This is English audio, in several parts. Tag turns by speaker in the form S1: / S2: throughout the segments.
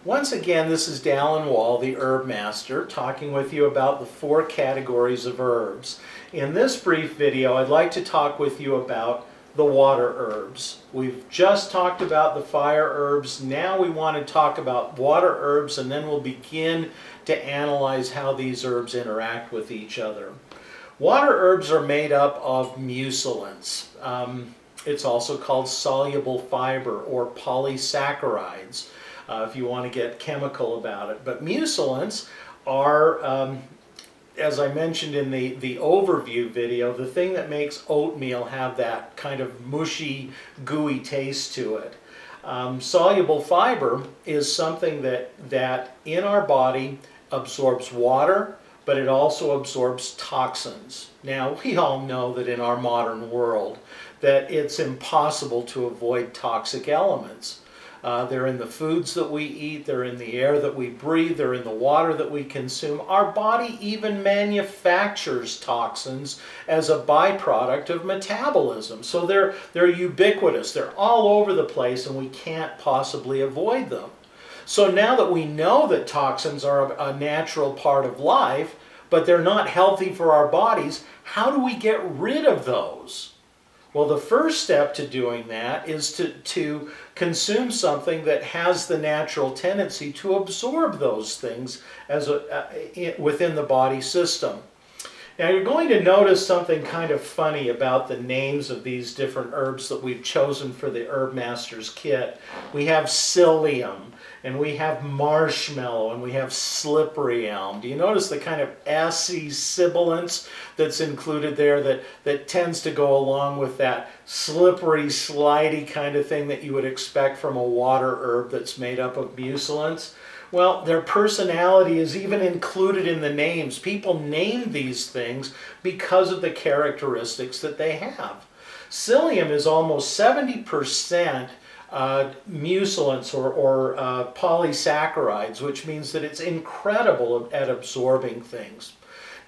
S1: Once again, this is Dallin Wall, the Herb Master, talking with you about the 4 categories of herbs. In this brief video, I'd like to talk with you about the water herbs. We've just talked about the fire herbs. Now we want to talk about water herbs, and then we'll begin to analyze how these herbs interact with each other. Water herbs are made up of mucillants. It's also called soluble fiber or polysaccharides, if you want to get chemical about it. But mucillants are, as I mentioned in the overview video, the thing that makes oatmeal have that kind of mushy, gooey taste to it. Soluble fiber is something that in our body absorbs water, but it also absorbs toxins. Now, we all know that in our modern world that it's impossible to avoid toxic elements. They're in the foods that we eat, they're in the air that we breathe, they're in the water that we consume. Our body even manufactures toxins as a byproduct of metabolism. So they're ubiquitous, they're all over the place, and we can't possibly avoid them. So now that we know that toxins are a natural part of life, but they're not healthy for our bodies, how do we get rid of those? Well, the first step to doing that is to consume something that has the natural tendency to absorb those things within the body system. Now, you're going to notice something kind of funny about the names of these different herbs that we've chosen for the Herb Master's kit. We have psyllium, and we have marshmallow, and we have slippery elm. Do you notice the kind of S-y sibilance that's included there that tends to go along with that slippery, slidey kind of thing that you would expect from a water herb that's made up of mucillants? Well, their personality is even included in the names. People name these things because of the characteristics that they have. Psyllium is almost 70% mucillants or polysaccharides, which means that it's incredible at absorbing things.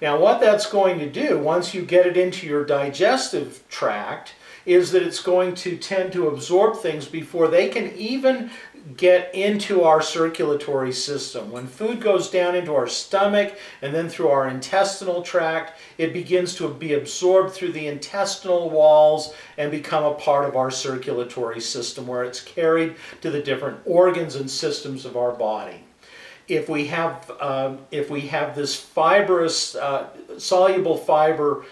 S1: Now, what that's going to do, once you get it into your digestive tract, is that it's going to tend to absorb things before they can even get into our circulatory system. When food goes down into our stomach and then through our intestinal tract, it begins to be absorbed through the intestinal walls and become a part of our circulatory system, where it's carried to the different organs and systems of our body. If we have this fibrous, soluble fiber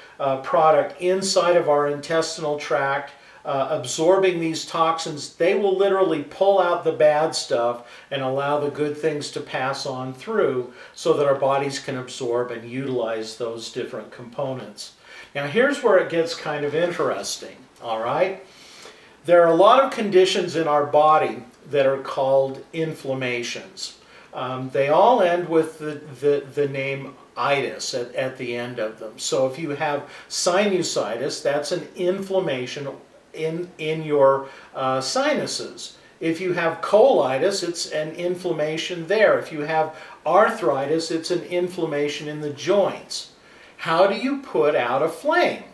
S1: product inside of our intestinal tract, absorbing these toxins, they will literally pull out the bad stuff and allow the good things to pass on through so that our bodies can absorb and utilize those different components. Now, here's where it gets kind of interesting, all right? There are a lot of conditions in our body that are called inflammations. They all end with the name itis at the end of them. So if you have sinusitis, that's an inflammation in your sinuses. If you have colitis, it's an inflammation there. If you have arthritis, it's an inflammation in the joints. How do you put out a flame?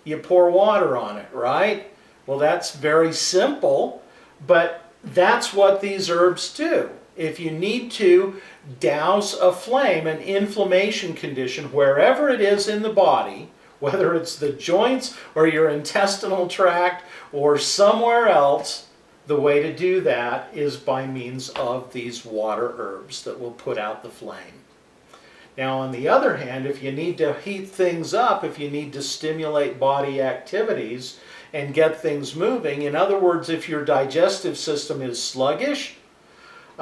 S1: You pour water on it, right? Well, that's very simple, but that's what these herbs do. If you need to douse a flame, an inflammation condition, wherever it is in the body, whether it's the joints or your intestinal tract or somewhere else, the way to do that is by means of these water herbs that will put out the flame. Now, on the other hand, if you need to heat things up, if you need to stimulate body activities and get things moving, in other words, if your digestive system is sluggish,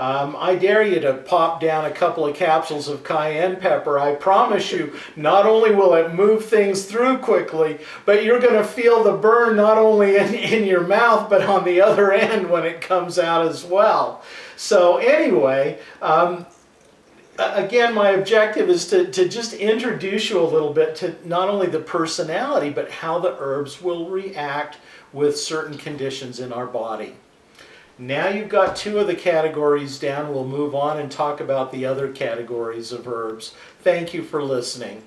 S1: I dare you to pop down a couple of capsules of cayenne pepper. I promise you, not only will it move things through quickly, but you're going to feel the burn not only in your mouth, but on the other end when it comes out as well. So anyway, again, my objective is to just introduce you a little bit to not only the personality, but how the herbs will react with certain conditions in our body. Now you've got 2 of the categories down. We'll move on and talk about the other categories of herbs. Thank you for listening.